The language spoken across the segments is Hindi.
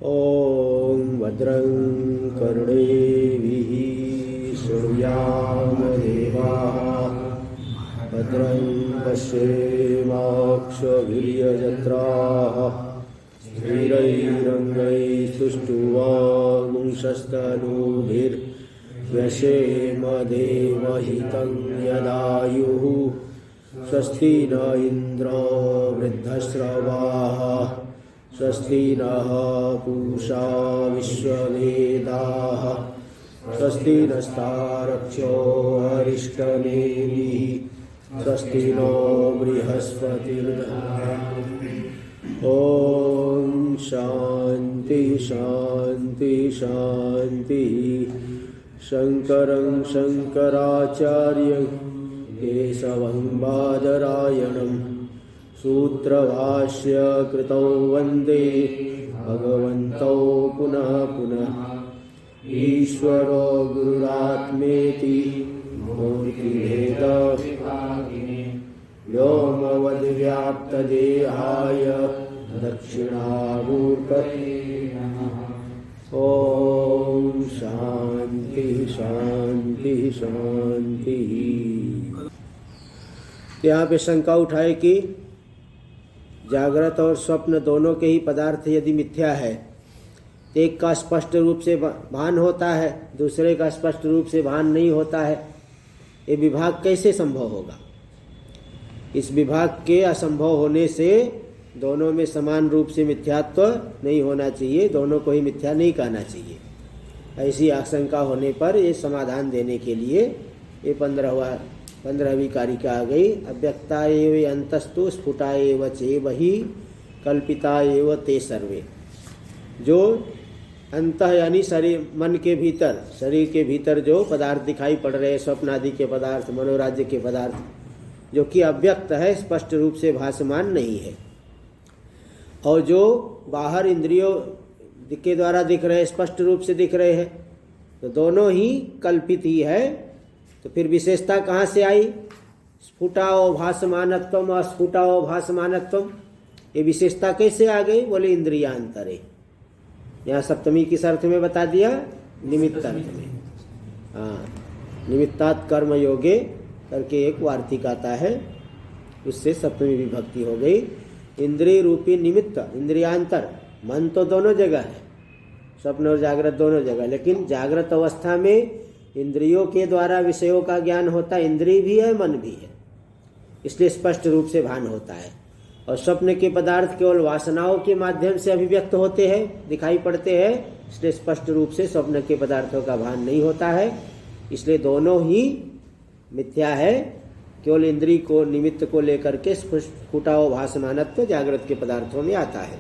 ॐ भद्रं कर्णेभिः शृणुयामदेवाः भद्रं पश्येमाक्षभिर्यजत्राः स्थिरैरङ्गैस्तुष्टुवांशस्तनूभिर्व्यसेमदेवहितं यदायुः स्वस्ति न इन्द्रो वृद्धश्रवाः स्वस्ति नः पूषा विश्ववेदाः स्वस्ति नस्तारक्षो अरिष्टनेमिः स्वस्ति नो बृहस्पतिर्दधातु। ॐ शान्ति शान्ति शान्ति। शङ्करं शङ्कराचार्यं केशवं बादरायणं सूत्रभाष्य कृतौ वन्दे भगवन्तौ पुनः पुनः। ईश्वरो गुरुरात्मेति मूर्तिभेदविभागिने व्योमवद्व्याप्तदेहाय दक्षिणामूर्तये नमः। ॐ शान्ति शान्ति शान्ति। यहाँ पे शंका उठाए कि जागृत और स्वप्न दोनों के ही पदार्थ यदि मिथ्या है, एक का स्पष्ट रूप से भान होता है, दूसरे का स्पष्ट रूप से भान नहीं होता है, ये विभाग कैसे संभव होगा? इस विभाग के असंभव होने से दोनों में समान रूप से मिथ्यात्व नहीं होना चाहिए, दोनों को ही मिथ्या नहीं कहना चाहिए। ऐसी आशंका होने पर ये समाधान देने के लिए ये 15वीं कारिका आ गई। अव्यक्ता एव अंतस्तु स्फुटा एव चेवहि कल्पिता एव ते सर्वे। जो अंतः यानी शरीर मन के भीतर, शरीर के भीतर जो पदार्थ दिखाई पड़ रहे हैं, स्वप्न आदि के पदार्थ, मनोराज्य के पदार्थ, जो कि अव्यक्त है, स्पष्ट रूप से भासमान नहीं है, और जो बाहर इंद्रियों के द्वारा दिख रहे हैं, स्पष्ट रूप से दिख रहे हैं, तो दोनों ही कल्पित ही है। तो फिर विशेषता कहाँ से आई? स्फुटाओ भासमानत्वम अस्फुटाओ भासमानत्वम, ये विशेषता कैसे आ गई? बोले इंद्रियांतरे। यहाँ सप्तमी किस अर्थ में बता दिया? निमित्त अर्थ में। हाँ, निमित्तात् कर्म योगे करके एक वार्तिक आता है, उससे सप्तमी विभक्ति हो गई। इंद्रिय रूपी निमित्त, इंद्रियांतर, मन तो दोनों जगह है, स्वप्न और जागृत दोनों जगह, लेकिन जागृत अवस्था में इंद्रियों के द्वारा विषयों का ज्ञान होता है, इंद्रिय भी है मन भी है, इसलिए स्पष्ट रूप से भान होता है। और स्वप्न के पदार्थ केवल वासनाओं के माध्यम से अभिव्यक्त होते हैं, दिखाई पड़ते हैं, इसलिए स्पष्ट रूप से स्वप्न के पदार्थों का भान नहीं होता है, इसलिए दोनों ही मिथ्या है। केवल इंद्रिय को, निमित्त को लेकर के स्फुटाओ भासमानत्व जागृत के पदार्थों में आता है।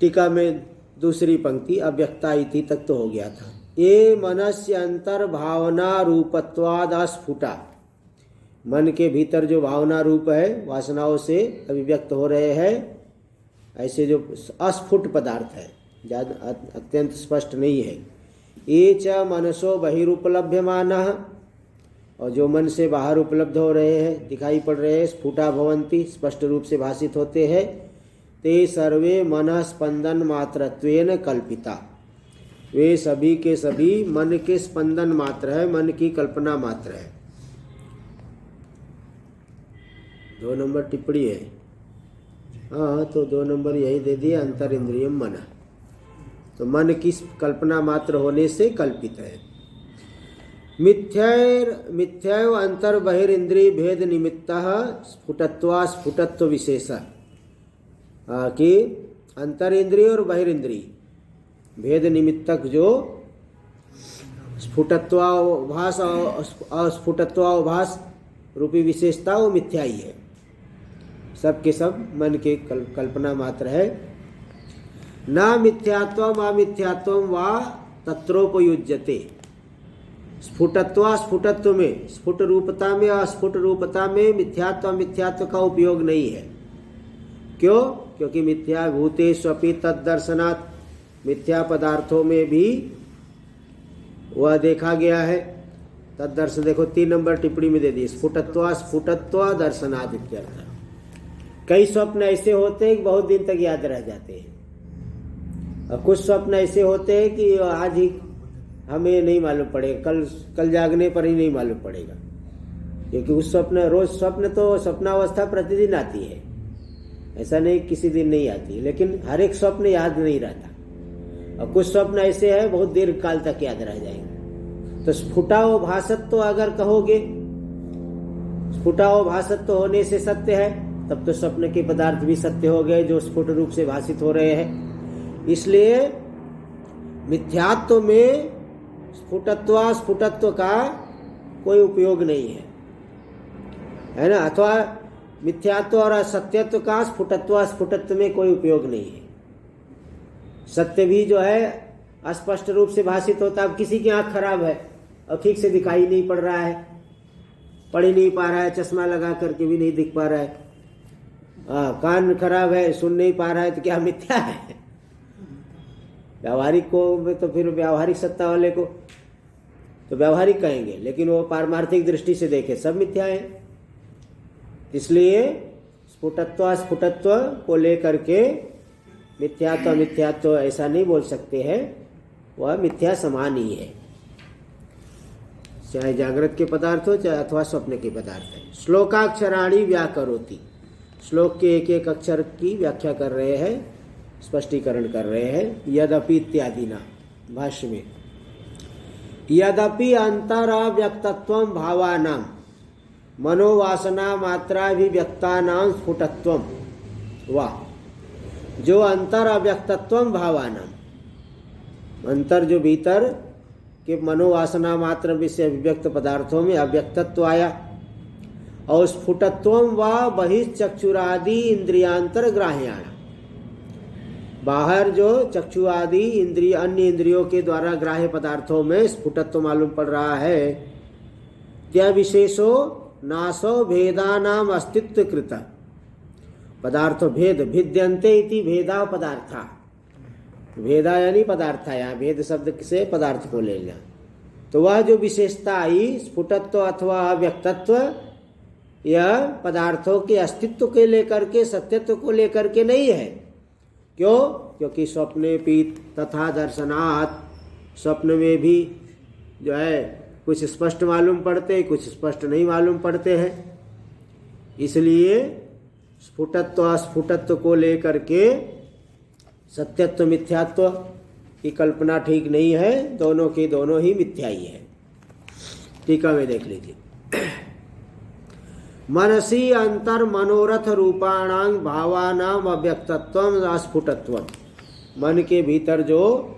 टीका में दूसरी पंक्ति अव्यक्ता इति तक तो हो गया था। ये मनस्य अंतर्भावना रूपत्वाद अस्फुटा, मन के भीतर जो भावना रूप है, वासनाओं से अभिव्यक्त हो रहे हैं, ऐसे जो अस्फुट पदार्थ है, ज्यादा अत्यंत स्पष्ट नहीं है। ये च मनसो बहिरुपलभ्यमानः, और जो मन से बाहर उपलब्ध हो रहे हैं, दिखाई पड़ रहे हैं, स्फुटा भवन्ति, स्पष्ट रूप से भाषित होते हैं, ते सर्वे मनः स्पंदन मात्रत्वेन कल्पिता, वे सभी के सभी मन के स्पंदन मात्र है, मन की कल्पना मात्र है। 2 नंबर टिप्पणी है। हाँ, तो 2 नंबर यही दे दिया, अंतर इंद्रियम मन, तो मन की कल्पना मात्र होने से कल्पित है। मिथ्याव अंतर बहिर्ंद्रिय भेद निमित्तः स्फुटत्वा स्फुटत्व विशेष, कि अंतर इंद्रिय और बहिर्ंद्रिय भेद निमित्तक जो स्फुटत्वाभास और अस्फुटत्वाभास रूपी विशेषता वो मिथ्या ही है, सब के सब मन के कल्पना मात्र है। न मिथ्यात्वम अमिथ्यात्वम वा तत्रोपयुज्यते, स्फुटत्व में, स्फुट रूपता में, अस्फुट रूपता में मिथ्यात्व अमिथ्यात्व का उपयोग नहीं है। क्यों? क्योंकि मिथ्या भूतेष्वपि तद्दर्शनात्, मिथ्या पदार्थों में भी वह देखा गया है, तद्दर्शन। देखो 3 नंबर टिप्पणी में दे दी, स्फुटत्व दर्शनात् इत्यर्थ। कई स्वप्न ऐसे होते हैं कि बहुत दिन तक याद रह जाते हैं, और कुछ स्वप्न ऐसे होते हैं कि आज ही हमें नहीं मालूम पड़ेगा, कल जागने पर ही नहीं मालूम पड़ेगा, क्योंकि उस रोज स्वप्नावस्था प्रतिदिन आती है, ऐसा नहीं किसी दिन नहीं आती, लेकिन हर एक स्वप्न याद नहीं रहता। और कुछ स्वप्न ऐसे हैं बहुत दीर्घ काल तक याद रह जाएंगे। तो स्फुटावभासत्व अगर कहोगे, स्फुटावभासत्व होने से सत्य है, तब तो स्वप्न के पदार्थ भी सत्य हो गए जो स्फुट रूप से भाषित हो रहे हैं। इसलिए मिथ्यात्व में स्फुटत्व का कोई उपयोग नहीं है ना, अथवा मिथ्यात्व और असत्यत्व का स्फुटत्व में कोई उपयोग नहीं है। सत्य भी जो है अस्पष्ट रूप से भाषित होता है। अब किसी की आंख खराब है और ठीक से दिखाई नहीं पड़ रहा है, पढ़ ही नहीं पा रहा है, चश्मा लगा करके भी नहीं दिख पा रहा है, कान खराब है, सुन नहीं पा रहा है, तो क्या मिथ्या है? व्यावहारिक को तो फिर व्यावहारिक सत्ता वाले को तो व्यावहारिक कहेंगे, लेकिन वो पारमार्थिक दृष्टि से देखे सब मिथ्या है। इसलिए स्फुटत्व को लेकर के मिथ्यात्व ऐसा नहीं बोल सकते हैं, वह मिथ्या समान ही है, चाहे जागृत के पदार्थ हो चाहे अथवा स्वप्न के पदार्थ है। श्लोकाक्षराणि व्याकरोति, श्लोक के एक एक अक्षर की व्याख्या कर रहे हैं, स्पष्टीकरण कर रहे हैं। यद्यपि इत्यादि ना भाष्य में, यद्यपि अंतराव्यक्तत्वं भावानां मनोवासना मात्राभिव्यक्तानां स्फुटत्वं वा, जो अंतर अव्यक्तत्वं भावानां, अंतर जो भीतर के मनोवासना मात्र से अभिव्यक्त पदार्थों में अव्यक्तत्व आया, और स्फुटत्वं वा बहिश्चक्षुरादि इंद्रियांतर ग्राह्याण, बाहर जो चक्षु आदि इंद्रिय अन्य इंद्रियों के द्वारा ग्राह्य पदार्थों में स्फुटत्व मालूम पड़ रहा है। त्या विशेषो नासो भेदानाम अस्तित्व कृत, पदार्थो भेद भिद्यन्ते इति भेदा पदार्था, भेदा यानी पदार्थ, यहाँ भेद शब्द से पदार्थ को ले लिया। तो वह जो विशेषता आई स्फुटत्व अथवा अव्यक्तत्व, यह पदार्थों के अस्तित्व के लेकर के सत्यत्व को लेकर के नहीं है। क्यों? क्योंकि स्वप्ने पीत तथा दर्शनात्, स्वप्न में भी जो है कुछ स्पष्ट मालूम पड़ते, कुछ स्पष्ट नहीं मालूम पड़ते हैं। इसलिए स्फुटत्व अस्फुटत्व को लेकर के सत्यत्व मिथ्यात्व की कल्पना ठीक नहीं है, दोनों के दोनों ही मिथ्या ही है। टीका में देख लीजिए, मनसी अंतर मनोरथ रूपाणां भावानां अव्यक्तत्वं अस्फुटत्वं, मन के भीतर जो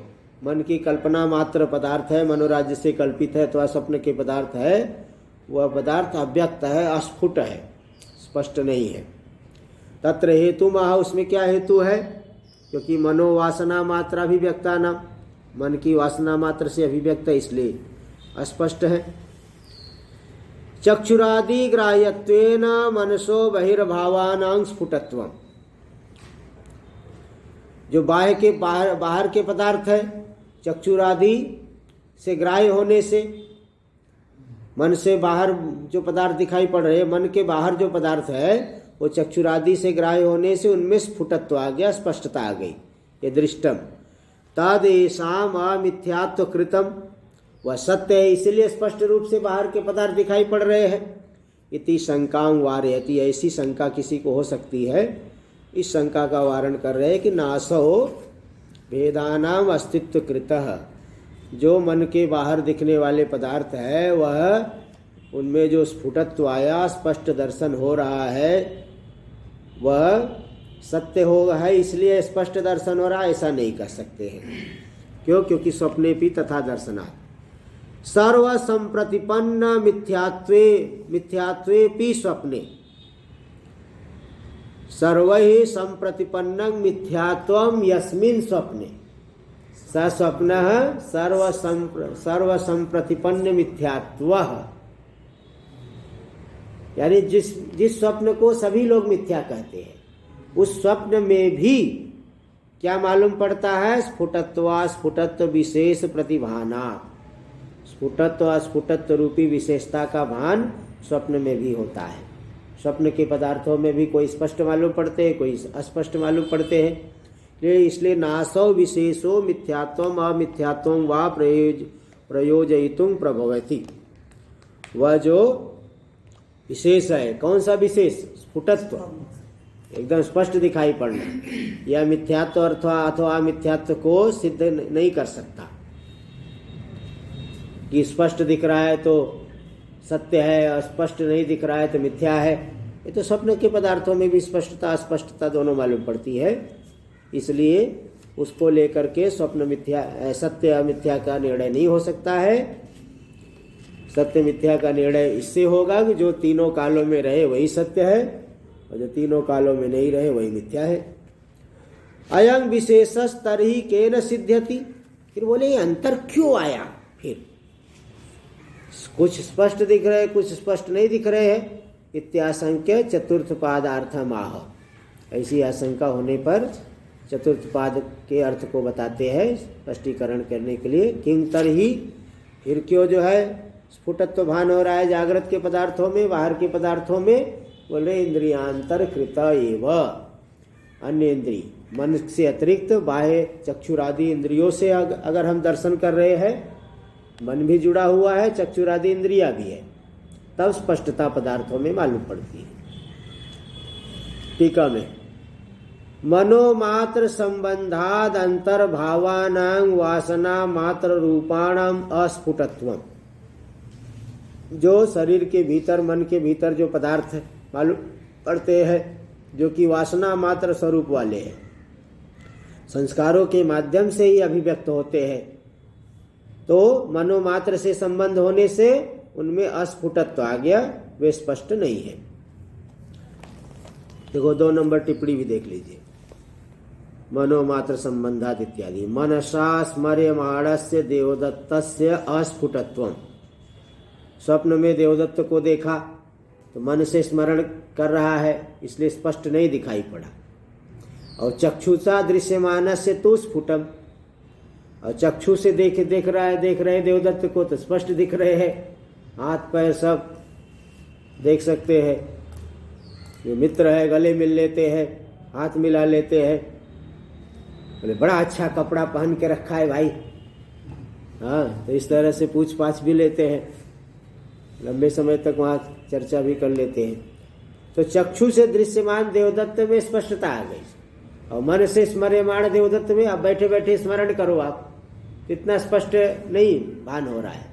मन की कल्पना मात्र पदार्थ है, मनोराज्य से कल्पित है अथवा स्वप्न के पदार्थ है, वह पदार्थ अव्यक्त है, अस्फुट है, स्पष्ट नहीं है। तत्र हेतु महा, उसमें क्या हेतु है? क्योंकि मनोवासना मात्र अभिव्यक्ता नाम, मन की वासना मात्र से अभिव्यक्त है, इसलिए अस्पष्ट है। चक्षुरादि ग्राह्यत्वेन मनसो बहिर्भावानां स्फुटत्वम्, जो बाहर के पदार्थ है, चक्षुरादि से ग्राह्य होने से, मन से बाहर जो पदार्थ दिखाई पड़ रहे हैं, मन के बाहर जो पदार्थ है वो चक्षुरादि से ग्राह्य होने से उनमें स्फुटत्व आ गया, स्पष्टता आ गई। ये दृष्टम तदेषाम अमिथ्यात्व कृतम, वह सत्य है इसलिए स्पष्ट रूप से बाहर के पदार्थ दिखाई पड़ रहे हैं। इति शंकां वारयति, ऐसी शंका किसी को हो सकती है, इस शंका का वारण कर रहे हैं कि नासो भेदानाम अस्तित्व कृतः, जो मन के बाहर दिखने वाले पदार्थ है वह उनमें जो स्फुटत्व आया, स्पष्ट दर्शन हो रहा है, वह सत्य होगा है, इसलिए स्पष्ट दर्शन हो रहा है, ऐसा नहीं कर सकते हैं। क्यों? क्योंकि स्वप्ने भी तथा दर्शनात् सर्व संप्रतिपन्न मिथ्यात्वे स्वप्ने, सर्वैः संप्रतिपन्नं मिथ्यात्वं यस्मिन् स्वप्ने, स स्वप्नः सर्व संप्रतिपन्न मिथ्यात्वः, यानी जिस स्वप्न को सभी लोग मिथ्या कहते हैं, उस स्वप्न में भी क्या मालूम पड़ता है? स्फुटत्व विशेष प्रतिभाना, स्फुटत्व रूपी विशेषता का भान स्वप्न में भी होता है। स्वप्न के पदार्थों में भी कोई स्पष्ट मालूम पड़ते हैं, कोई अस्पष्ट मालूम पड़ते हैं, इसलिए नासौ विशेषो मिथ्यात्वम अमिथ्यात्वम वा प्रयोजयितुं प्रभवति। वह जो विशेष है, कौन सा विशेष? स्फुटत्व, एकदम स्पष्ट दिखाई पड़ना, यह मिथ्यात्व अथवा मिथ्यात्व को सिद्ध नहीं कर सकता। कि स्पष्ट दिख रहा है तो सत्य है, अस्पष्ट नहीं दिख रहा है तो मिथ्या है। ये तो स्वप्न के पदार्थों में भी स्पष्टता अस्पष्टता दोनों मालूम पड़ती है। इसलिए उसको लेकर के स्वप्न मिथ्या सत्य अमिथ्या का निर्णय नहीं हो सकता है। सत्य मिथ्या का निर्णय इससे होगा कि जो तीनों कालों में रहे वही सत्य है, और जो तीनों कालों में नहीं रहे वही मिथ्या है। अयं विशेषस तर्हि केन सिद्ध्यति। फिर बोले ये अंतर क्यों आया? फिर कुछ स्पष्ट दिख रहे, कुछ स्पष्ट नहीं दिख रहे हैं। इत्याशंक्य चतुर्थ पादार्थम आह। ऐसी आशंका होने पर चतुर्थ पाद के अर्थ को बताते हैं स्पष्टीकरण करने के लिए। किंग तर्हि, फिर क्यों जो है स्फुटत्व भान हो रहा है जागृत के पदार्थों में, बाहर के पदार्थों में? बोले इंद्रियांतर कृत एव। अन्य इंद्रिय मन से अतिरिक्त बाह्य चक्षुरादि इंद्रियों से अगर हम दर्शन कर रहे हैं, मन भी जुड़ा हुआ है, चक्षुरादि इंद्रिया भी है, तब स्पष्टता पदार्थों में मालूम पड़ती है। टीका में मनोमात्र संबंधाद अंतर्भावानां वासना मात्र रूपाणाम अस्फुटत्वम। जो शरीर के भीतर, मन के भीतर जो पदार्थ मालूम पड़ते हैं, जो कि वासना मात्र स्वरूप वाले हैं, संस्कारों के माध्यम से ही अभिव्यक्त होते हैं, तो मनोमात्र से संबंध होने से उनमें अस्फुटत्व आ गया, वे स्पष्ट नहीं है। देखो 2 नंबर टिप्पणी भी देख लीजिए। मनोमात्र संबंधात इत्यादि। मनसा स्मर्यमाणस्य देवदत्तस्य अस्फुटत्वम। स्वप्न में देवदत्त को देखा तो मन से स्मरण कर रहा है, इसलिए स्पष्ट नहीं दिखाई पड़ा। और चक्षुषा दृश्यमानस्य तु स्फुटम। और चक्षु से देख रहे देवदत्त को तो स्पष्ट दिख रहे हैं, हाथ पैर सब देख सकते हैं। जो मित्र है गले मिल लेते हैं, हाथ मिला लेते हैं। बोले बड़ा अच्छा कपड़ा पहन के रखा है भाई, हाँ, तो इस तरह से पूछ पाछ भी लेते हैं, लंबे समय तक वहाँ चर्चा भी कर लेते हैं। तो चक्षु से दृश्यमान देवदत्त में स्पष्टता आ गई, और मन से स्मर्यमाण देवदत्त में अब बैठे बैठे स्मरण करो आप, इतना स्पष्ट नहीं भान हो रहा है,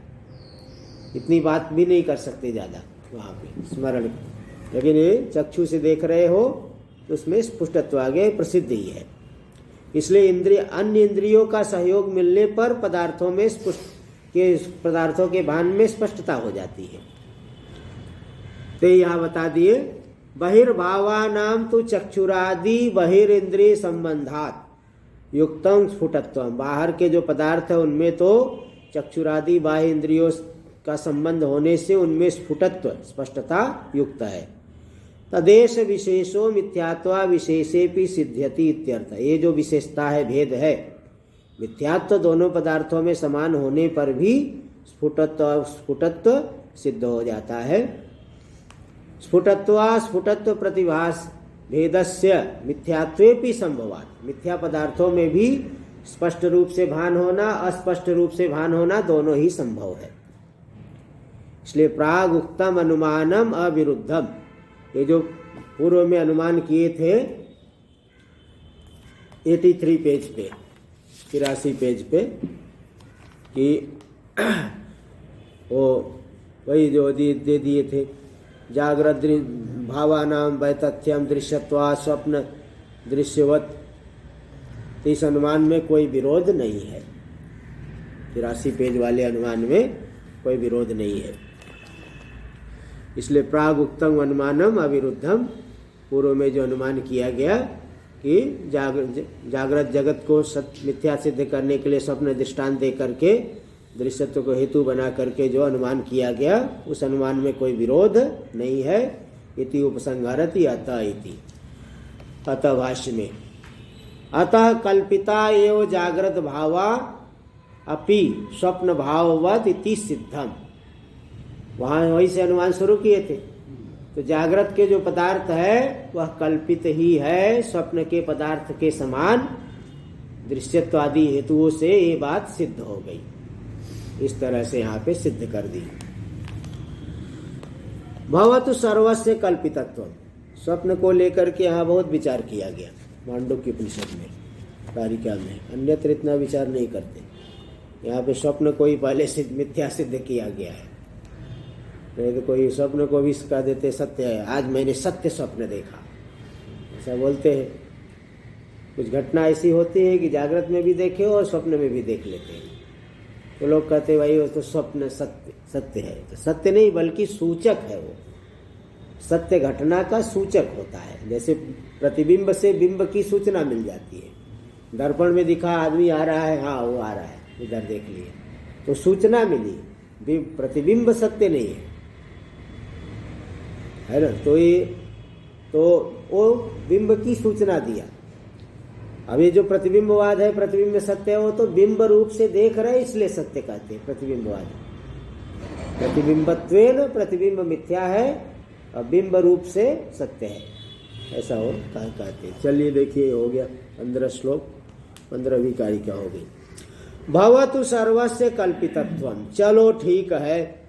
इतनी बात भी नहीं कर सकते ज़्यादा वहाँ पे स्मरण। लेकिन ये चक्षु से देख रहे हो तो उसमें स्पष्टत्व आगे प्रसिद्ध ही है। इसलिए अन्य इंद्रियों का सहयोग मिलने पर पदार्थों के भान में स्पष्टता हो जाती है। तो यहाँ बता दिए बहिर्भावानाम तो चक्षुरादि बहिर्इंद्रिय संबंधात युक्तम स्फुटत्व। बाहर के जो पदार्थ है उनमें तो चक्षुरादि बाह्य इंद्रियों का संबंध होने से उनमें स्फुटत्व स्पष्टता युक्त है। तदेश विशेषो मिथ्यात्वा विशेषेपि सिद्ध्यति इत्यर्थ। ये जो विशेषता है, भेद है, मिथ्यात्व दोनों पदार्थों में समान होने पर भी स्फुटत्व सिद्ध हो जाता है। स्फुटत्व प्रतिभास भेदस्य मिथ्यात्वेपि संभवात्। मिथ्या पदार्थों में भी स्पष्ट रूप से भान होना, अस्पष्ट रूप से भान होना दोनों ही संभव है। इसलिए प्राग उक्तम अनुमानम अविरुद्धम। ये जो पूर्व में अनुमान किए थे 83 पेज पे, 83 पेज पे, कि वो वही जो दे दिए थे, जागृत भावानाम वैतथ्यम दृश्यत्वा स्वप्न दृश्यवत, इस अनुमान में कोई विरोध नहीं है। 83 पेज वाले अनुमान में कोई विरोध नहीं है। इसलिए प्राग उक्तम अनुमानम अविरुद्धम। पूर्व में जो अनुमान किया गया कि जागृत जगत को मिथ्या सिद्ध करने के लिए स्वप्न दृष्टांत दे करके दृश्यत्व को हेतु बना करके जो अनुमान किया गया, उस अनुमान में कोई विरोध नहीं है। इति उपसंहारति अतः इति। अतः भाष्य में अतः कल्पिता एव जागृत भावा अपि स्वप्न भाववत इति सिद्धम। वहाँ वही से अनुमान शुरू किए थे। तो जागृत के जो पदार्थ है वह कल्पित ही है, स्वप्न के पदार्थ के समान दृश्यत्व आदि हेतुओं से ये बात सिद्ध हो गई। इस तरह से यहाँ पे सिद्ध कर दी। भवतु सर्वस्य कल्पितत्व, स्वप्न को लेकर के यहाँ बहुत विचार किया गया मांडुक्य उपनिषद में, कारिका में। अन्यत्र इतना विचार नहीं करते। यहाँ पे स्वप्न को ही पहले सिद्ध मिथ्या सिद्ध किया गया है। नहीं तो कोई स्वप्न को भी कह देते सत्य है, आज मैंने सत्य स्वप्न देखा, ऐसा बोलते हैं। कुछ घटना ऐसी होती है कि जागृत में भी देखे और स्वप्न में भी देख लेते हैं, तो लोग कहते भाई वो तो स्वप्न सत्य है। तो सत्य नहीं बल्कि सूचक है। वो सत्य घटना का सूचक होता है। जैसे प्रतिबिंब से बिंब की सूचना मिल जाती है। दर्पण में दिखा आदमी आ रहा है, हाँ वो आ रहा है, इधर देख लिए, तो सूचना मिली। प्रतिबिंब सत्य नहीं है ना। तो वो बिंब की सूचना दिया। अब ये जो प्रतिबिंबवाद है, प्रतिबिंब सत्य है, वो तो बिंब रूप से देख रहे इसलिए सत्य कहते हैं प्रतिबिंबवाद। प्रतिबिंबत्वेन प्रतिबिंब मिथ्या है और बिंब रूप से सत्य है, ऐसा वो कहते हैं। चलिए देखिए, हो गया 15 श्लोक, 15वीं कारिका हो गई। भवतु सर्वस्य कल्पितत्वम, चलो ठीक है।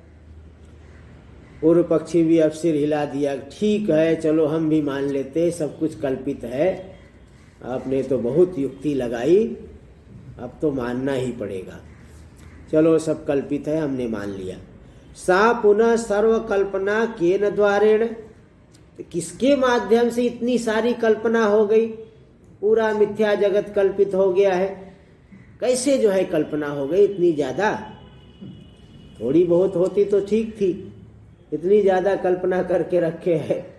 पूर्व पक्षी भी अब सिर हिला दिया, ठीक है चलो हम भी मान लेते सब कुछ कल्पित है। आपने तो बहुत युक्ति लगाई, अब तो मानना ही पड़ेगा। चलो सब कल्पित है, हमने मान लिया। सा पुनः सर्व कल्पना केन द्वारेण, किसके माध्यम से इतनी सारी कल्पना हो गई? पूरा मिथ्या जगत कल्पित हो गया है। कैसे जो है कल्पना हो गई इतनी ज्यादा? थोड़ी बहुत होती तो ठीक थी, इतनी ज्यादा कल्पना करके रखे है।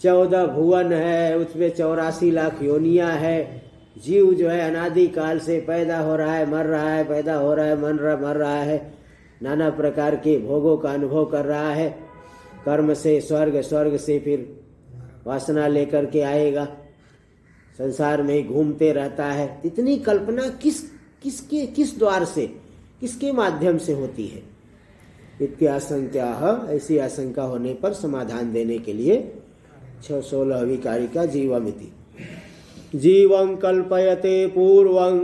14 भुवन है, उसमें 84 लाख योनियां है। जीव जो है अनादि काल से पैदा हो रहा है, मर रहा है, पैदा हो रहा है, मर रहा है, नाना प्रकार के भोगों का अनुभव कर रहा है। कर्म से स्वर्ग, स्वर्ग से फिर वासना लेकर के आएगा, संसार में ही घूमते रहता है। इतनी कल्पना किस द्वार से, किसके माध्यम से होती है? इत्याशंका, ऐसी आशंका होने पर समाधान देने के लिए 16वीं कारिका जीवमिति। जीवं कल्पयते पूर्वं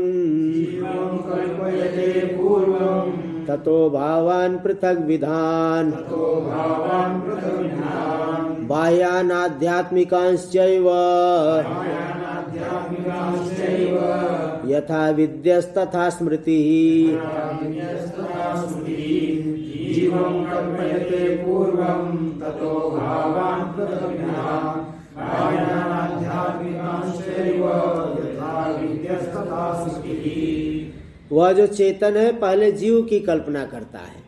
ततो भावान् पृथग् विधान् बाह्यानाध्यात्मिकांश्चैव यथा विद्यस्तथा स्मृतिः। जीवं कल्पयते पूर्वं ततो भावान् पृथग् विधान् बाह्यानाध्यात्मिकांश्चैव यथा विद्यस्तथा स्मृतिः। वह जो चेतन है पहले जीव की कल्पना करता है।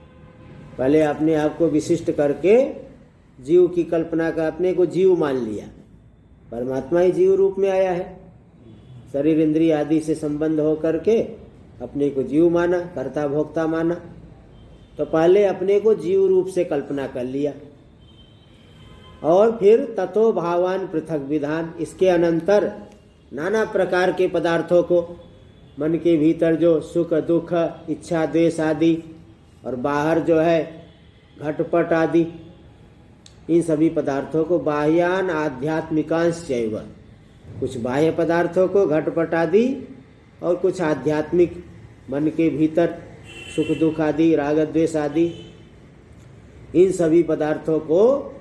पहले अपने आप को विशिष्ट करके जीव की कल्पना का, अपने को जीव मान लिया। परमात्मा ही जीव रूप में आया है। शरीर इंद्रिय आदि से संबंध हो करके अपने को जीव माना, कर्ता भोक्ता माना। तो पहले अपने को जीव रूप से कल्पना कर लिया और फिर ततो भावान पृथक विधान, इसके अनंतर नाना प्रकार के पदार्थों को, मन के भीतर जो सुख दुख इच्छा द्वेष आदि और बाहर जो है घटपट आदि, इन सभी पदार्थों को बाह्यान आध्यात्मिकांश चैव, कुछ बाह्य पदार्थों को घटपट आदि और कुछ आध्यात्मिक मन के भीतर सुख दुख आदि राग द्वेष आदि, इन सभी पदार्थों को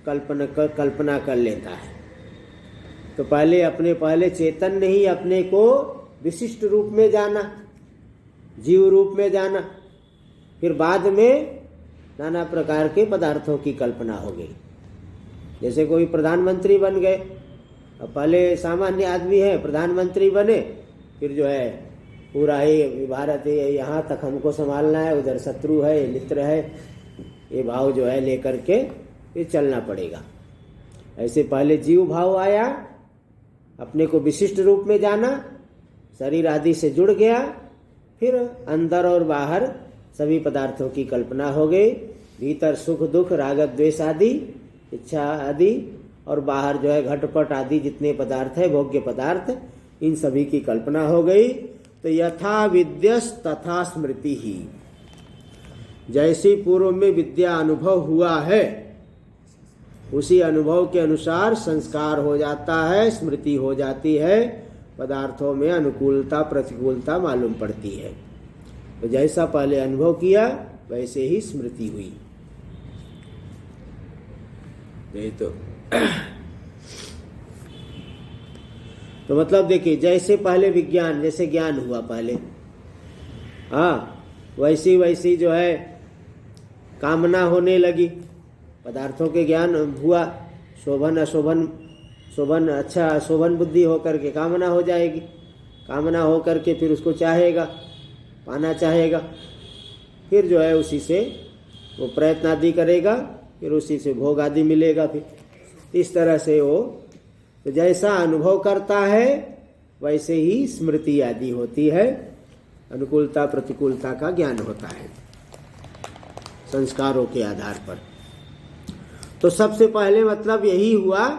कल्पना कर लेता है। तो पहले चेतन ने ही अपने को विशिष्ट रूप में जाना, जीव रूप में जाना, फिर बाद में नाना प्रकार के पदार्थों की कल्पना हो गई। जैसे कोई प्रधानमंत्री बन गए, अब पहले सामान्य आदमी है, प्रधानमंत्री बने, फिर जो है पूरा ही भारत यहाँ तक हमको संभालना है, उधर शत्रु है, मित्र है, ये भाव जो है लेकर के ये चलना पड़ेगा। ऐसे पहले जीव भाव आया, अपने को विशिष्ट रूप में जाना, शरीर आदि से जुड़ गया, फिर अंदर और बाहर सभी पदार्थों की कल्पना हो गई। भीतर सुख दुख राग द्वेष आदि इच्छा आदि, और बाहर जो है घटपट आदि जितने पदार्थ है भोग्य पदार्थ, इन सभी की कल्पना हो गई। तो यथा विद्यस तथा स्मृति ही, जैसी पूर्व में विद्या अनुभव हुआ है उसी अनुभव के अनुसार संस्कार हो जाता है, स्मृति हो जाती है, पदार्थों में अनुकूलता प्रतिकूलता मालूम पड़ती है। तो जैसा पहले अनुभव किया वैसे ही स्मृति हुई। नहीं तो मतलब देखिए, जैसे पहले विज्ञान, जैसे ज्ञान हुआ पहले, हाँ, वैसी वैसी जो है कामना होने लगी, पदार्थों के ज्ञान हुआ, शोभन अशोभन, शोभन अच्छा अशोभन बुद्धि होकर के कामना हो जाएगी, कामना हो करके फिर उसको चाहेगा, पाना चाहेगा, फिर जो है उसी से वो प्रयत्न आदि करेगा, फिर उसी से भोग आदि मिलेगा। फिर इस तरह से वो तो जैसा अनुभव करता है वैसे ही स्मृति आदि होती है, अनुकूलता प्रतिकूलता का ज्ञान होता है संस्कारों के आधार पर। तो सबसे पहले मतलब यही हुआ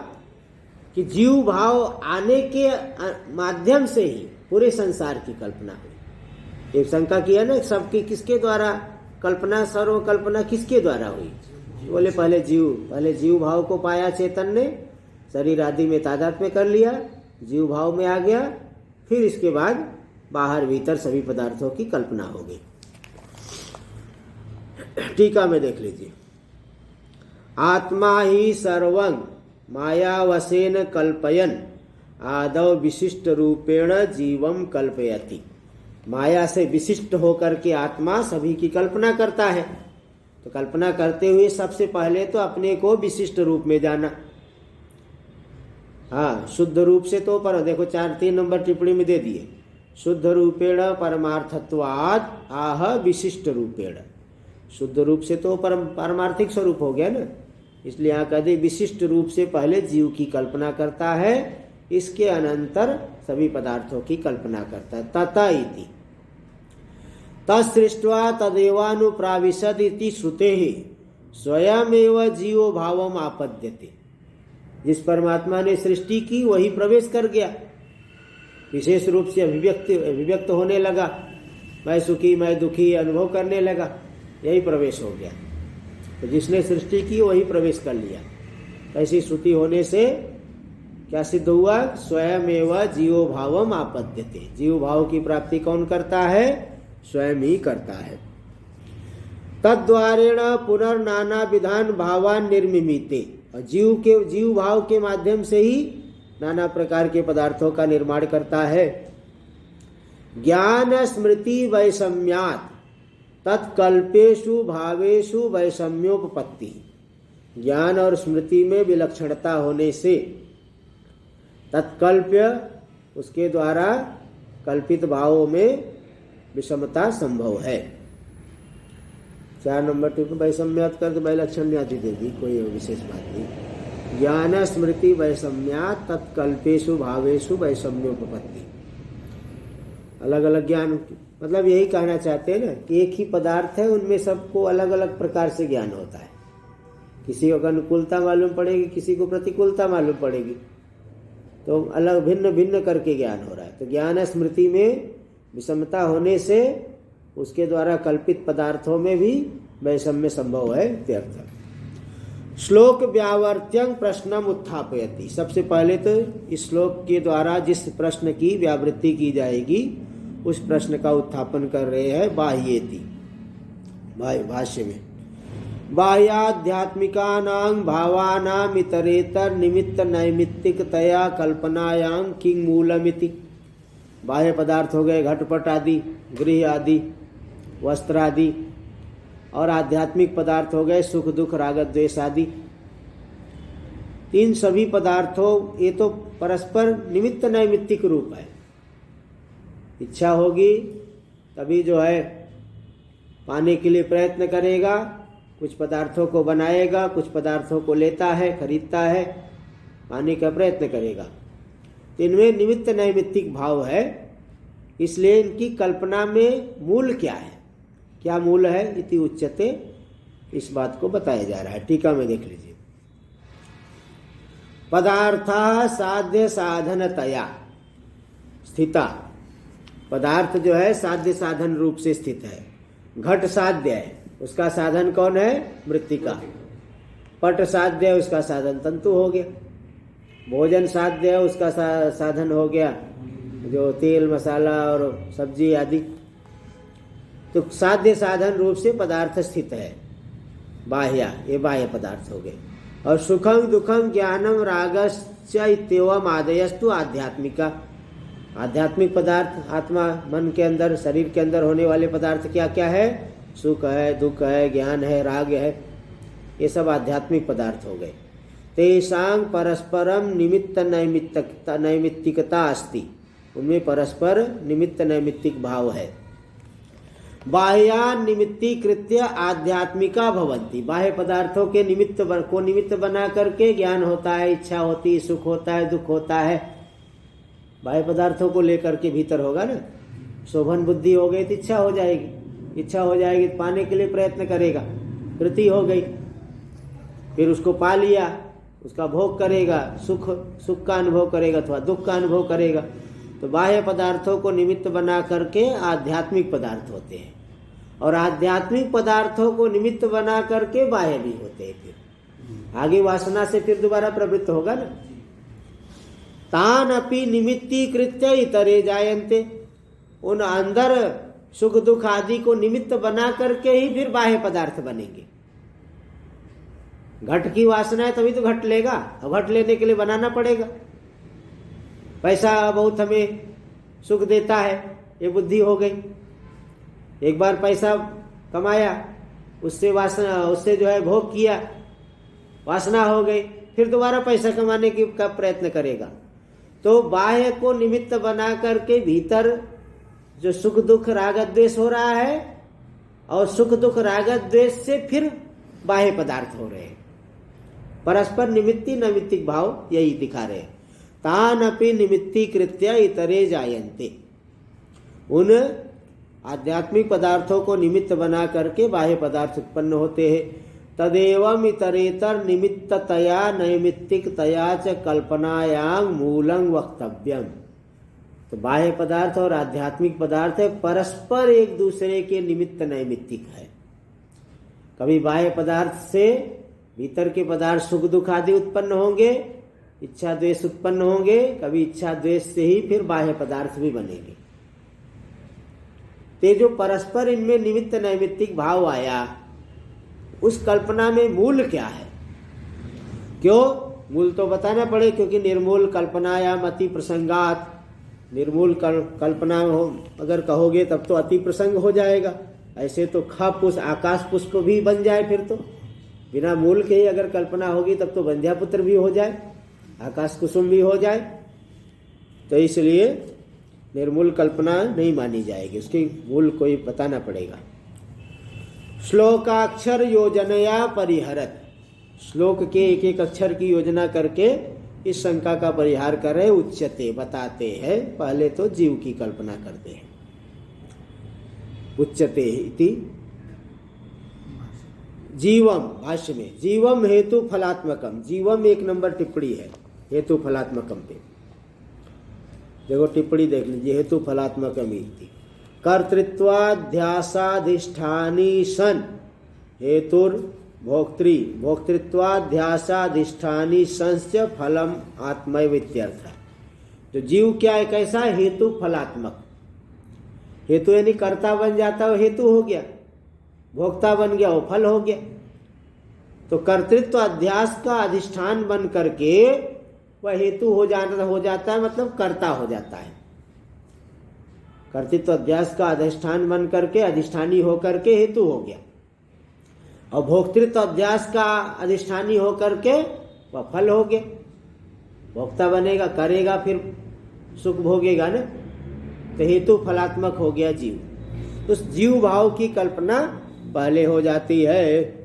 कि जीव भाव आने के माध्यम से ही पूरे संसार की कल्पना हुई। एक शंका किया ना, सबकी किसके द्वारा कल्पना, सर्व कल्पना किसके द्वारा हुई? बोले पहले जीव भाव को पाया चेतन ने, शरीर आदि में तादात्म्य कर लिया, जीव भाव में आ गया, फिर इसके बाद बाहर भीतर सभी पदार्थों की कल्पना हो गई। टीका में देख लीजिए, आत्मा ही सर्वं मायावशेन कल्पयन आदौ विशिष्ट रूपेण जीवम कल्पयति। माया से विशिष्ट होकर के आत्मा सभी की कल्पना करता है। तो कल्पना करते हुए सबसे पहले तो अपने को विशिष्ट रूप में जाना। हाँ, शुद्ध रूप से तो पर देखो 3 नंबर टिप्पणी में दे दिए, शुद्ध रूपेण परमार्थत्वाद आह विशिष्ट रूपेण। शुद्ध रूप से तो पारमार्थिक स्वरूप हो गया ना, इसलिए यहाँ कह दे विशिष्ट रूप से पहले जीव की कल्पना करता है, इसके अनंतर सभी पदार्थों की कल्पना करता है। तथा इति तत्सृष्ट्वा तदेवानुप्राविशद इति श्रुतेः स्वयमेव जीवो भावम आपद्यते। जिस परमात्मा ने सृष्टि की वही प्रवेश कर गया, विशेष रूप से अभिव्यक्त होने लगा, मैं सुखी मैं दुखी अनुभव करने लगा, यही प्रवेश हो गया। तो जिसने सृष्टि की वही प्रवेश कर लिया। ऐसी श्रुति होने से क्या सिद्ध हुआ? स्वयमेव जीवो भावम आपद्यते। जीव भाव की प्राप्ति कौन करता है? स्वयं ही करता है। तद्वारेण पुनर्नाना विधान भावान निर्मिमीते। और जीव भाव के माध्यम से ही नाना प्रकार के पदार्थों का निर्माण करता है। ज्ञान स्मृति वैषम्यात् तत्कल्पेषु भावेषु वैषम्योपपत्ति। ज्ञान और स्मृति में विलक्षणता होने से तत्कल्प्य, उसके द्वारा कल्पित भावों में विषमता संभव है। 4 नंबर टिप्पणी वैषम्यात् कर वैलक्षण्यादि दे दी, कोई विशेष बात नहीं। ज्ञान स्मृति वैषम्यात् तत्कल्पेषु भावेषु वैषम्योपपत्ति। अलग अलग ज्ञान मतलब यही कहना चाहते हैं ना कि एक ही पदार्थ है, उनमें सबको अलग अलग प्रकार से ज्ञान होता है। किसी को अनुकूलता मालूम पड़ेगी, किसी को प्रतिकूलता मालूम पड़ेगी, तो अलग भिन्न भिन्न करके ज्ञान हो रहा है। तो ज्ञान स्मृति में विषमता होने से उसके द्वारा कल्पित पदार्थों में भी वैषम्य संभव है इत्यर्थ। श्लोक व्यावर्त्यं प्रश्नम उत्थापयति। सबसे पहले तो इस श्लोक के द्वारा जिस प्रश्न की व्यावृत्ति की जाएगी उस प्रश्न का उत्थापन कर रहे हैं बाह्येति, भाष्य में। बाह्याध्यात्मिकानां भावानां इतरेतर निमित्त नैमित्तिकतया कल्पनायां किं मूलमिति। बाह्य पदार्थ हो गए घटपट आदि, गृह आदि, वस्त्र आदि, और आध्यात्मिक पदार्थ हो गए सुख दुख राग द्वेष आदि। इन सभी पदार्थों ये तो परस्पर निमित्त नैमित्तिक रूप है। इच्छा होगी तभी जो है पाने के लिए प्रयत्न करेगा, कुछ पदार्थों को बनाएगा, कुछ पदार्थों को लेता है, खरीदता है, पाने का प्रयत्न करेगा। इनमें निमित्त नैमित्तिक भाव है, इसलिए इनकी कल्पना में मूल क्या है, क्या मूल है इति उच्यते, इस बात को बताया जा रहा है। टीका में देख लीजिए। पदार्था साध्य साधनतया स्थिता। पदार्थ जो है साध्य साधन रूप से स्थित है। घट साध्य है, उसका साधन कौन है? मृत्तिका। पट साध्य है, उसका साधन तंतु हो गया। भोजन साध्य है, उसका साधन हो गया जो तेल मसाला और सब्जी आदि। तो साध्य साधन रूप से पदार्थ स्थित है, बाह्य, ये बाह्य पदार्थ हो गए। और सुखम दुखम ज्ञानम रागश्च इत्येवम आदयस्तु आध्यात्मिका, आध्यात्मिक पदार्थ आत्मा मन के अंदर शरीर के अंदर होने वाले पदार्थ क्या क्या है? सुख है, दुख है, ज्ञान है, राग है, ये सब आध्यात्मिक पदार्थ हो गए। तेषां परस्परम निमित्त नैमित्तिकता अस्ति, उनमें परस्पर निमित्त नैमित्तिक भाव है। बाह्या निमित्तीकृत्य आध्यात्मिका भवन्ति, बाह्य पदार्थों के निमित्त बना करके ज्ञान होता है, इच्छा होती है, सुख होता है, दुख होता है। बाह्य पदार्थों को लेकर के भीतर होगा ना, शोभन बुद्धि हो गई तो इच्छा हो जाएगी, इच्छा हो जाएगी तो पाने के लिए प्रयत्न करेगा, वृत्ति हो गई, फिर उसको पा लिया, उसका भोग करेगा, सुख का अनुभव करेगा अथवा दुख का अनुभव करेगा। तो बाह्य पदार्थों को निमित्त बना करके आध्यात्मिक पदार्थ होते हैं, और आध्यात्मिक पदार्थों को निमित्त बना करके बाह्य भी होते हैं। फिर आगे वासना से फिर दोबारा प्रवृत्त होगा ना। तान अपि निमित्तीकृत्य इतरे जायन्ते, उन अंदर सुख दुख आदि को निमित्त बना करके ही फिर बाह्य पदार्थ बनेंगे। घट की वासना है तभी तो घट लेगा, और घट लेने के लिए बनाना पड़ेगा। पैसा बहुत हमें सुख देता है, ये बुद्धि हो गई। एक बार पैसा कमाया, उससे वासना, उससे जो है भोग किया, वासना हो गई, फिर दोबारा पैसा कमाने की का प्रयत्न करेगा। तो बाह्य को निमित्त बना करके भीतर जो सुख दुख राग द्वेष हो रहा है, और सुख दुख राग द्वेष से फिर बाह्य पदार्थ हो रहे हैं। परस्पर निमित्ती नैमित्तिक भाव यही दिखा रहे हैं। तान अपि निमित्तीकृत्य इतरे जायन्ते, उन आध्यात्मिक पदार्थों को निमित्त बना करके बाह्य पदार्थ उत्पन्न होते हैं। तदेवम इतरेतर निमित्ततया नैमित्तिकतया च कल्पनायां मूलं वक्तव्यम। तो बाह्य पदार्थ और आध्यात्मिक पदार्थ परस्पर एक दूसरे के निमित्त नैमित्तिक है। कभी बाह्य पदार्थ से भीतर के पदार्थ सुख दुख आदि उत्पन्न होंगे, इच्छा द्वेष उत्पन्न होंगे, कभी इच्छा द्वेष से ही फिर बाह्य पदार्थ भी बनेंगे। ते जो परस्पर इनमें निमित्त नैमित्तिक भाव आया, उस कल्पना में मूल क्या है? क्यों मूल तो बताना पड़े, क्योंकि निर्मूल कल्पनायाम अति प्रसंगात, निर्मूल कल्पना हो अगर कहोगे तब तो अति प्रसंग हो जाएगा। ऐसे तो पुष्प आकाश पुष्प भी बन जाए, फिर तो बिना मूल के ही अगर कल्पना होगी तब तो बंध्यापुत्र भी हो जाए, आकाश कुसुम भी हो जाए। तो इसलिए निर्मूल कल्पना नहीं मानी जाएगी, उसकी मूल कोई बताना पड़ेगा। श्लोकाक्षर योजनया परिहरत, श्लोक के एक एक अक्षर की योजना करके इस शंका का परिहार कर रहे। उच्यते, बताते हैं। पहले तो जीव की कल्पना करते हैं। उच्यते इति जीवम, भाष्य में जीवम हेतु फलात्मकम, जीवम एक नंबर टिप्पणी है हेतु फलात्मकम पे। देखो टिप्पणी देख लीजिए, हेतु फलात्मकम इति कर्तृत्वाध्यासाधिष्ठानी सन हेतुर भोक्तृ भोक्तृत्वाध्यासाधिष्ठानी संस्य फलम आत्मैव इत्यर्थ। तो जीव क्या है, कैसा हेतु फलात्मक। हेतु यानी कर्ता बन जाता है, वो हेतु हो गया, भोक्ता बन गया, वो फल हो गया। तो कर्तृत्व अध्यास का अधिष्ठान बन करके वह हेतु हो जाता है, मतलब कर्ता हो जाता है। कर्तृत्व अध्यास का अधिष्ठान बन करके, अधिष्ठानी होकर के हेतु हो गया, और भोक्तृत्व अध्यास का अधिष्ठानी होकर के वह फल हो गया। भोक्ता बनेगा, करेगा, फिर सुख भोगेगा ना, तो हेतु फलात्मक हो गया जीव। उस जीव भाव की कल्पना पहले हो जाती है।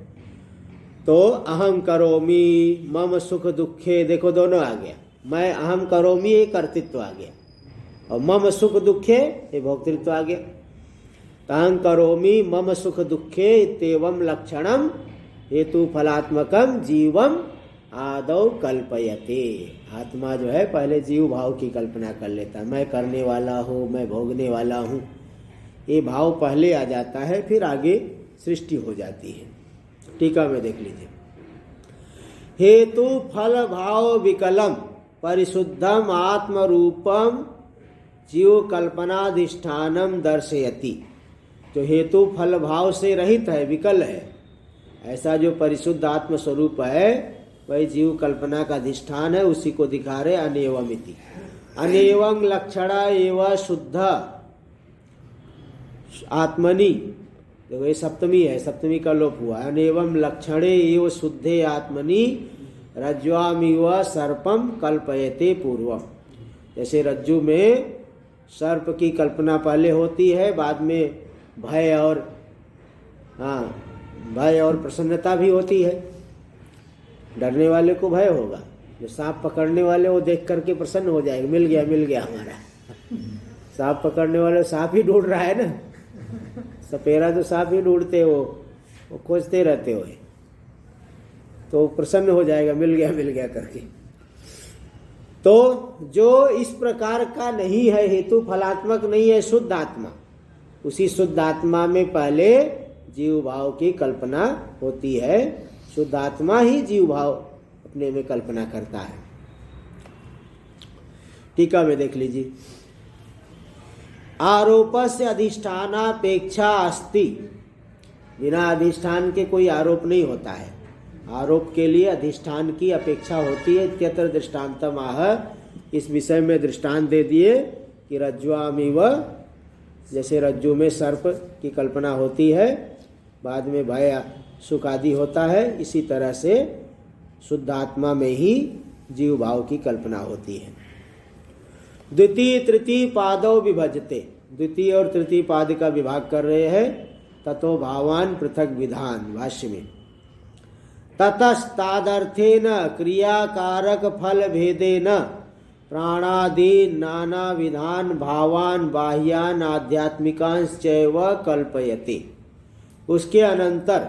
तो अहम करोमि मम सुख दुखे, देखो दोनों आ गया। मैं अहम करोमि ये कर्तृत्व आ गया, और मम सुख दुखे ये भोक्तृत्व आ गया। अहं करोमि मम सुख दुखे इत्येवं लक्षणम हेतु फलात्मकम जीवम आदौ कल्पयते। आत्मा जो है पहले जीव भाव की कल्पना कर लेता है, मैं करने वाला हूँ, मैं भोगने वाला हूँ, ये भाव पहले आ जाता है, फिर आगे सृष्टि हो जाती है। टीका में देख लीजिए, हेतु फल भाव विकलम परिशुद्धम आत्म रूपम जीव कल्पनाधिष्ठानम दर्शयति, जो हेतु फल भाव से रहित है, विकल है, ऐसा जो परिशुद्ध आत्म स्वरूप है वही जीव कल्पना का अधिष्ठान है, उसी को दिखा रहे अनेवमिति। अनेवं लक्षणा एवं शुद्ध आत्मनि, देखो ये सप्तमी है, सप्तमी का लोप हुआ। अनेवं लक्षणे एवं शुद्धे आत्मनि रज्ज्वामिव सर्पम कल्पयते पूर्वम। जैसे रज्जु में सर्प की कल्पना पहले होती है, बाद में भय और प्रसन्नता भी होती है। डरने वाले को भय होगा, जो सांप पकड़ने वाले वो देख करके प्रसन्न हो जाएगा, मिल गया हमारा। सांप पकड़ने वाले सांप ही ढूंढ रहा है ना, सपेरा तो सांप ही ढूंढते, वो खोजते रहते हो, तो प्रसन्न हो जाएगा, मिल गया करके। तो जो इस प्रकार का नहीं है, हेतु फलात्मक नहीं है, शुद्ध आत्मा, उसी शुद्ध आत्मा में पहले जीव भाव की कल्पना होती है। शुद्ध आत्मा ही जीव भाव अपने में कल्पना करता है। टीका में देख लीजिए, आरोपस्य अधिष्ठानापेक्षा अस्ति, बिना अधिष्ठान के कोई आरोप नहीं होता है, आरोप के लिए अधिष्ठान की अपेक्षा होती है। इत्यत्र दृष्टान्तम आह, इस विषय में दृष्टांत दे दिए कि रज्ज्वामिव, जैसे रज्जु में सर्प की कल्पना होती है, बाद में भय सुख आदि होता है, इसी तरह से शुद्ध आत्मा में ही जीव भाव की कल्पना होती है। द्वितीय तृतीय पादौ विभजते, द्वितीय और तृतीय पाद का विभाग कर रहे हैं। ततो भावान पृथक विधान, भाष्य में ततस्तादर्थेन क्रियाकारक फल भेदेन प्राणादि नाना विधान भावान बाह्यान आध्यात्मिकांश चैव कल्पयते। उसके अनंतर,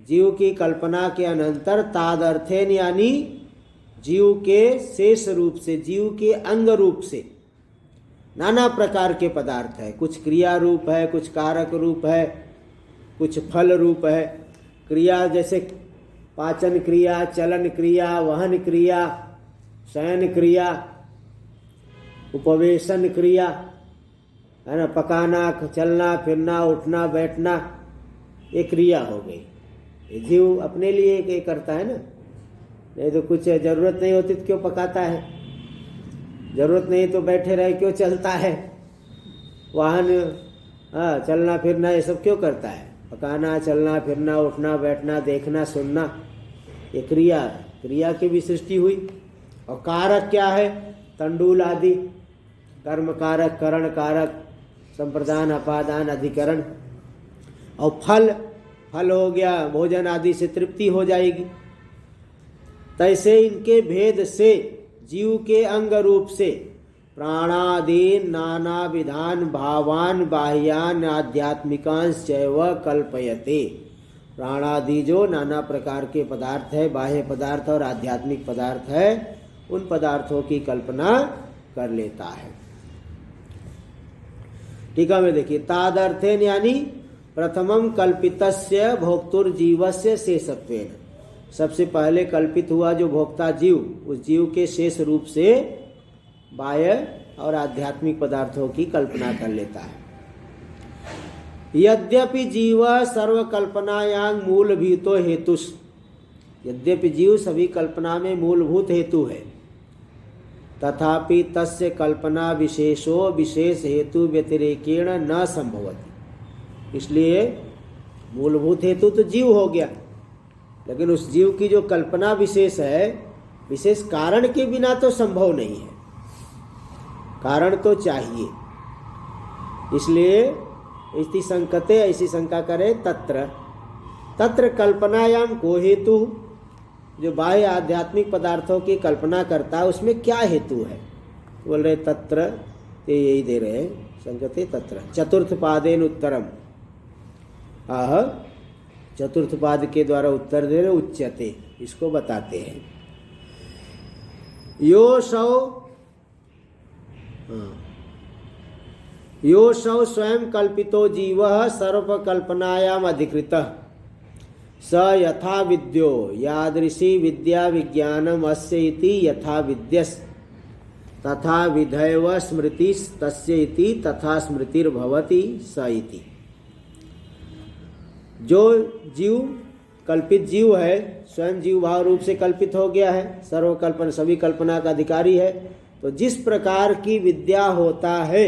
जीव की कल्पना के अनंतर, तादर्थेन यानी जीव के शेष रूप से, जीव के अंग रूप से नाना प्रकार के पदार्थ है। कुछ क्रिया रूप है, कुछ कारक रूप है, कुछ फल रूप है। क्रिया जैसे पाचन क्रिया, चलन क्रिया, वहन क्रिया, शयन क्रिया, उपवेशन क्रिया, है ना, पकाना, चलना फिरना, उठना बैठना, ये क्रिया हो गई। ये जीव अपने लिए ये करता है ना, नहीं तो कुछ जरूरत नहीं होती तो क्यों पकाता है, जरूरत नहीं तो बैठे रहे क्यों चलता है, वाहन चलना फिरना ये सब क्यों करता है, पकाना, चलना फिरना, उठना बैठना, देखना सुनना, ये क्रिया की भी सृष्टि हुई। और कारक क्या है, तंडुल आदि, कर्म कारक, करण कारक, संप्रदान, अपादान, अधिकरण। और फल हो गया, भोजन आदि से तृप्ति हो जाएगी। तैसे इनके भेद से जीव के अंग रूप से प्राणादि नाना विधान भावान बाह्यान आध्यात्मिकांश चैव कल्पयते। प्राणादि जो नाना प्रकार के पदार्थ है, बाह्य पदार्थ और आध्यात्मिक पदार्थ है, उन पदार्थों की कल्पना कर लेता है। टीका में देखिए, तादर्थेन यानी प्रथमम कल्पितस्य भोक्तुर्जीवस्य शेषत्वेन, सबसे पहले कल्पित हुआ जो भोक्ता जीव, उस जीव के शेष रूप से बाह्य और आध्यात्मिक पदार्थों की कल्पना कर लेता है। यद्यपि जीव सर्वकल्पनायां मूलभूतो हेतुस्, यद्यपि जीव सभी कल्पना में मूलभूत हेतु है, तथापि तस्य कल्पना विशेषो विशेष हेतु व्यतिरेकेण न संभवति। इसलिए मूलभूत हेतु तो जीव हो गया, लेकिन उस जीव की जो कल्पना विशेष है, विशेष कारण के बिना तो संभव नहीं है, कारण तो चाहिए। इसलिए इति संकते, ऐसी शंका करे, तत्र कल्पनायाम को हेतु, जो बाह्य आध्यात्मिक पदार्थों की कल्पना करता है उसमें क्या हेतु है, बोल रहे तत्र, ये यही दे रहे हैं, संकते तत्र चतुर्थ पादेन उत्तरम, आह चतुर्थ पाद के द्वारा उत्तर दे रहे, उच्यते, इसको बताते हैं। यो सौ स्वयं कल्पितो जीव सर्वकल्पनायाम अधिकृतः स यथा विद्यो यादृशी विद्या विज्ञानम अस्य इति यथा विद्यस तथा विधैव स्मृति तस्य इति तथा स्मृतिर्भवति स इति। जो जीव कल्पित जीव है, स्वयं जीव भाव रूप से कल्पित हो गया है, सर्वकल्पना सभी कल्पना का अधिकारी है, तो जिस प्रकार की विद्या होता है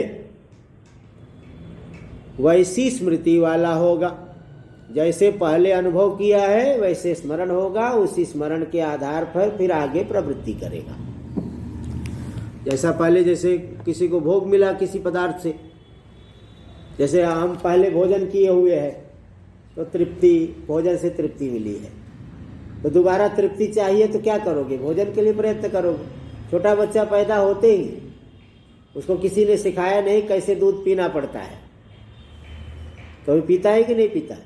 वैसी स्मृति वाला होगा। जैसे पहले अनुभव किया है वैसे स्मरण होगा, उसी स्मरण के आधार पर फिर आगे प्रवृत्ति करेगा। जैसा पहले जैसे किसी को भोग मिला किसी पदार्थ से, जैसे हम पहले भोजन किए हुए हैं तो तृप्ति, भोजन से तृप्ति मिली है, तो दोबारा तृप्ति चाहिए तो क्या करोगे? भोजन के लिए प्रयत्न करोगे। छोटा बच्चा पैदा होते ही उसको किसी ने सिखाया नहीं कैसे दूध पीना पड़ता है, तो पीता है कि नहीं पीता?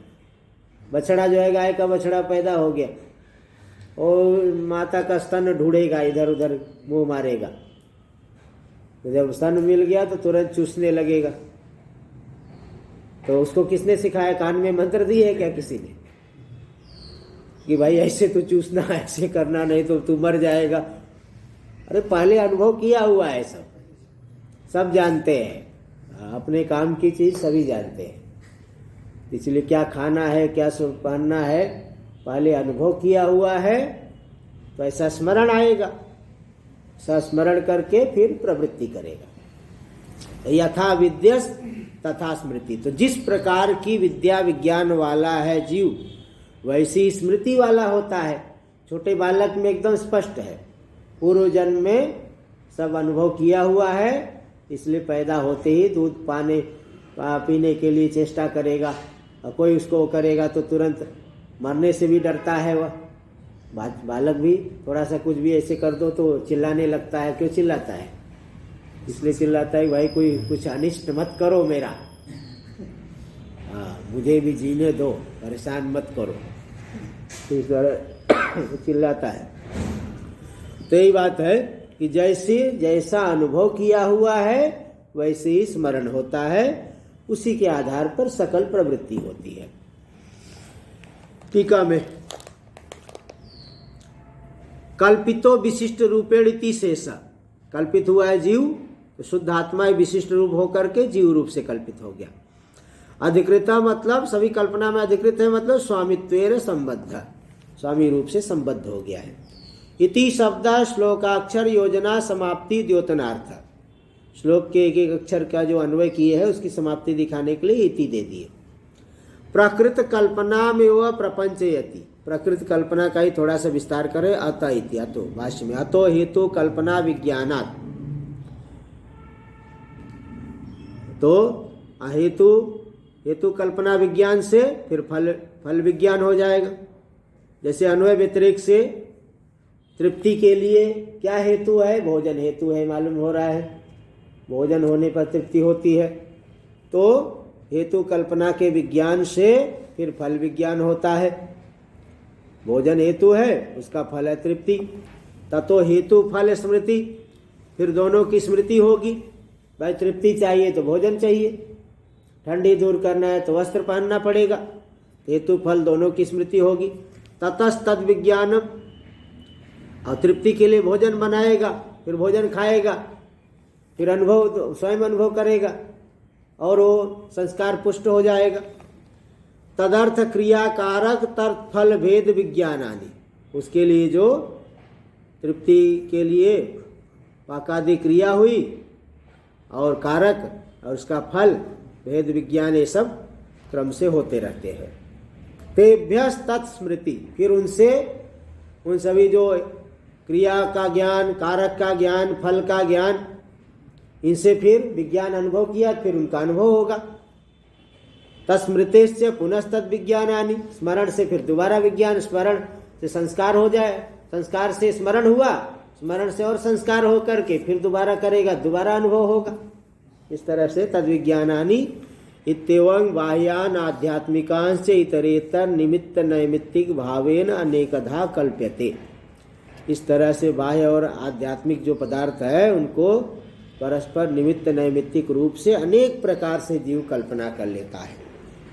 बछड़ा जो है, गाय का बछड़ा पैदा हो गया और माता का स्तन ढूंढेगा, इधर उधर मुंह मारेगा, तो जब स्तन मिल गया तो तुरंत चूसने लगेगा। तो उसको किसने सिखाया? कान में मंत्र दिए है क्या किसी ने कि भाई ऐसे तो चूसना, ऐसे करना, नहीं तो तू मर जाएगा? अरे पहले अनुभव किया हुआ है, सब जानते हैं, अपने काम की चीज सभी जानते हैं। इसलिए क्या खाना है, क्या पहनना है, पहले अनुभव किया हुआ है, तो ऐसा स्मरण आएगा, स्मरण करके फिर प्रवृत्ति करेगा। यथा विद्यस तथा स्मृति, तो जिस प्रकार की विद्या विज्ञान वाला है जीव, वैसी स्मृति वाला होता है। छोटे बालक में एकदम स्पष्ट है, पूर्व जन्म में सब अनुभव किया हुआ है, इसलिए पैदा होते ही दूध पीने के लिए चेष्टा करेगा, और कोई उसको करेगा तो तुरंत मरने से भी डरता है। वह बालक भी थोड़ा सा कुछ भी ऐसे कर दो तो चिल्लाने लगता है। क्यों चिल्लाता है? इसलिए चिल्लाता है भाई कोई कुछ अनिष्ट मत करो मेरा, हाँ मुझे भी जीने दो, परेशान मत करो, इस तरह चिल्लाता है। तो यही बात है कि जैसा अनुभव किया हुआ है वैसे ही स्मरण होता है, उसी के आधार पर सकल प्रवृत्ति होती है। टीका में कल्पितो विशिष्ट रूपेण इति शेष, कल्पित हुआ है जीव तो शुद्ध आत्मा विशिष्ट रूप होकर के जीव रूप से कल्पित हो गया। अधिकृता मतलब सभी कल्पना में अधिकृत है, मतलब स्वामित्वेर संबद्ध, स्वामी रूप से संबद्ध हो गया है। इति शब्द श्लोकाक्षर योजना समाप्ति द्योतनार्थ, श्लोक के एक एक अक्षर का जो अन्वय किए है उसकी समाप्ति दिखाने के लिए इति दे दिए। प्रकृत कल्पना में वह प्रपंचयति, प्रकृत कल्पना का ही थोड़ा सा विस्तार करें। अत इति, अतो भाष्य में अतो हेतु कल्पना विज्ञानात्, तो हेतु कल्पना विज्ञान से फिर फल विज्ञान हो जाएगा। जैसे अन्वय व्यतिरेक से तृप्ति के लिए क्या हेतु है? भोजन हेतु है, मालूम हो रहा है, भोजन होने पर तृप्ति होती है। तो हेतु कल्पना के विज्ञान से फिर फल विज्ञान होता है। भोजन हेतु है, उसका फल है तृप्ति। ततो हेतु फल स्मृति, फिर दोनों की स्मृति होगी। भाई तृप्ति चाहिए तो भोजन चाहिए, ठंडी दूर करना है तो वस्त्र पहनना पड़ेगा, हेतु फल दोनों की स्मृति होगी। ततस तद विज्ञानम, और तृप्ति के लिए भोजन बनाएगा, फिर भोजन खाएगा, फिर अनुभव स्वयं अनुभव करेगा और वो संस्कार पुष्ट हो जाएगा। तदर्थ क्रियाकारक तत्फल भेद विज्ञानानि, उसके लिए जो तृप्ति के लिए पाकादि क्रिया हुई और कारक और उसका फल भेद विज्ञान, ये सब क्रम से होते रहते हैं। तेभ्यस तत्स्मृति, फिर उनसे उन सभी जो क्रिया का ज्ञान, कारक का ज्ञान, फल का ज्ञान, इनसे फिर विज्ञान अनुभव किया, फिर उनका अनुभव होगा। तस्मृतेश्च पुनस्तद विज्ञानानि, स्मरण से फिर दोबारा विज्ञान, स्मरण से संस्कार हो जाए, संस्कार से स्मरण हुआ, स्मरण से और संस्कार हो करके फिर दोबारा करेगा, दोबारा अनुभव होगा। इस तरह से तद विज्ञानानि इत्येवं बाह्यान आध्यात्मिकांश्च इतरेतर निमित्त नैमित्तिक भावेन अनेकधा कल्प्यते। इस तरह से बाह्य और आध्यात्मिक जो पदार्थ है उनको परस्पर निमित्त नैमित्तिक रूप से अनेक प्रकार से जीव कल्पना कर लेता है।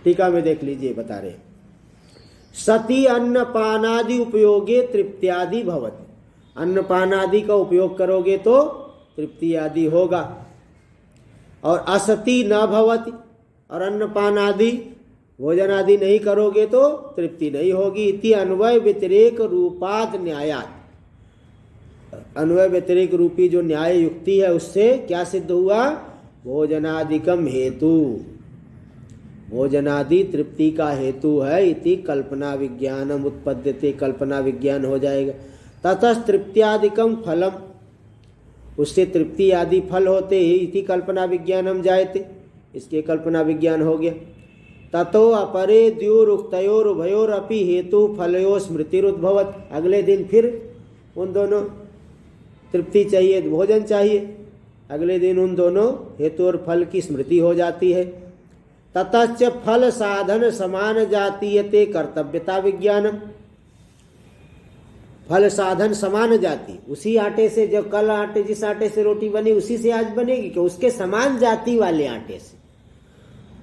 टीका में देख लीजिए, बता रहे सती अन्नपानादि उपयोगे तृप्त्यादि भवति, अन्नपानादि का उपयोग करोगे तो तृप्ति आदि होगा। और असति न भवति, और अन्नपान आदि भोजन आदि नहीं करोगे तो तृप्ति नहीं होगी। इति अन्वय व्यतिरेक रूपाद न्यायात, अन्वय व्यतिरेक रूपी जो न्याय युक्ति है उससे क्या सिद्ध हुआ? भोजनादिकम हेतु, भोजनादि तृप्ति का हेतु है। इति कल्पना विज्ञानम उत्पद्यते, कल्पना विज्ञान हो जाएगा। ततः तृप्त्यादिकम फलम, उससे तृप्ति आदि फल होते ही इति कल्पना विज्ञानम जायते, इसके कल्पना विज्ञान हो गया। ततो अपरे द्युरुक्तयोर उभयोरपि हेतु फलयो स्मृतिरुद्भवत, अगले दिन फिर उन दोनों तृप्ति चाहिए, भोजन चाहिए, अगले दिन उन दोनों हेतु और फल की स्मृति हो जाती है। ततश्च फल साधन समान जातीयते कर्तव्यता विज्ञानम, फल साधन समान जाति, उसी आटे से, जो कल आटे जिस आटे से रोटी बनी उसी से आज बनेगी कि उसके समान जाति वाले आटे से।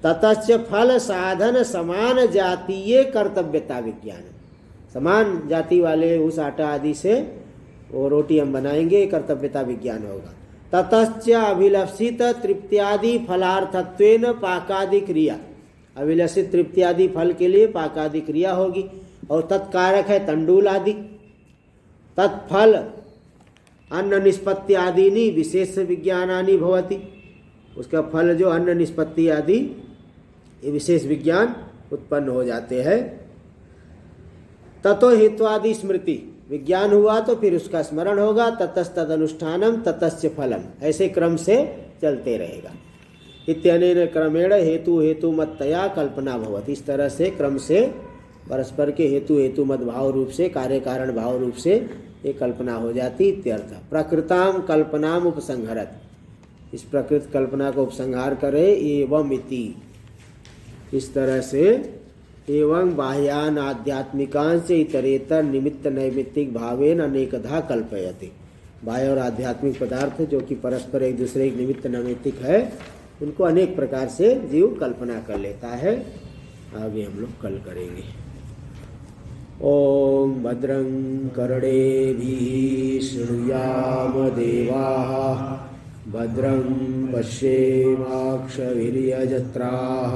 ततश्च फल साधन समान जातीय कर्तव्यता विज्ञान, समान जाति वाले उस आटा आदि से वो रोटी हम बनाएंगे, कर्तव्यता विज्ञान होगा। ततश्च अभिलषित तृप्त्यादि फलार्थत्वेन पाकादि क्रिया, अभिलषित तृप्त्यादि फल के लिए पाकादि क्रिया होगी। और तत्कारक है तंडुल आदि। तत्फल अन्न निष्पत्ति आदि विशेष विज्ञानानि भवति, उसका फल जो अन्न निष्पत्ति आदि ये विशेष विज्ञान उत्पन्न हो जाते हैं। ततो हेत्वादि स्मृति, विज्ञान हुआ तो फिर उसका स्मरण होगा। ततस्तद अनुष्ठानम ततश्च फलम, ऐसे क्रम से चलते रहेगा। इत्यनेन क्रमेण हेतु हेतु मत्तया कल्पना भवति, इस तरह से क्रम से परस्पर के हेतु हेतु मत भाव रूप से, कार्य कारण भाव रूप से ये कल्पना हो जाती इत्यर्थ। प्रकृताम कल्पनाम उपसंहरत, इस प्रकृत कल्पना को उपसंहार करे। एवं इति, इस तरह से एवं बाह्यान आध्यात्मिकांश इतरेतर निमित्त नैमित्तिक भावेन अनेकधा कल्पयते, बाह्य और आध्यात्मिक पदार्थ जो कि परस्पर एक दूसरे के निमित्त नैमित्तिक है, उनको अनेक प्रकार से जीव कल्पना कर लेता है। आगे हम लोग कल करेंगे। ओम भद्रं कर्णेभिः शृणुयाम देवाः, भद्रं पश्येमाक्षभिर्यजत्राः,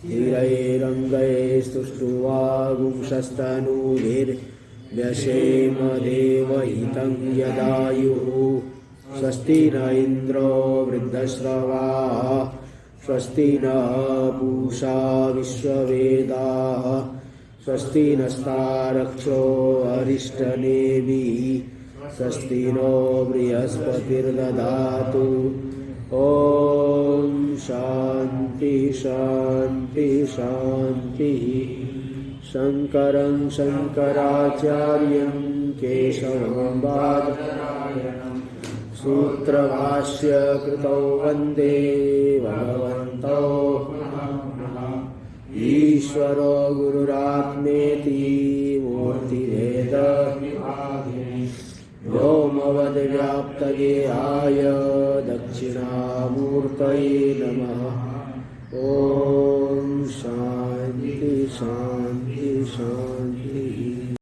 स्थिरैरङ्गैस्तुष्ट्वागुंशस्तनूभिर्व्यसेम देवहितं यदायुः। स्वस्ति न इन्द्रो वृद्धश्रवाः, स्वस्ति न पूषा विश्ववेदाः, स्वस्ति नस्तारक्षो अरिष्टनेमिः, स्वस्ति नो बृहस्पतिर्दधातु। ओम शांति शांति शांति। शंकरं शंकराचार्यं केशवं बादरायणं सूत्रभाष्य कृतौ वंदे भगवन्तौ ईश्वरो गुरुरात्मेति मूर्तिभेद व्योमवद्व्याप्तदेहाय दक्षिणामूर्तये नमः। ओम शांति शांति।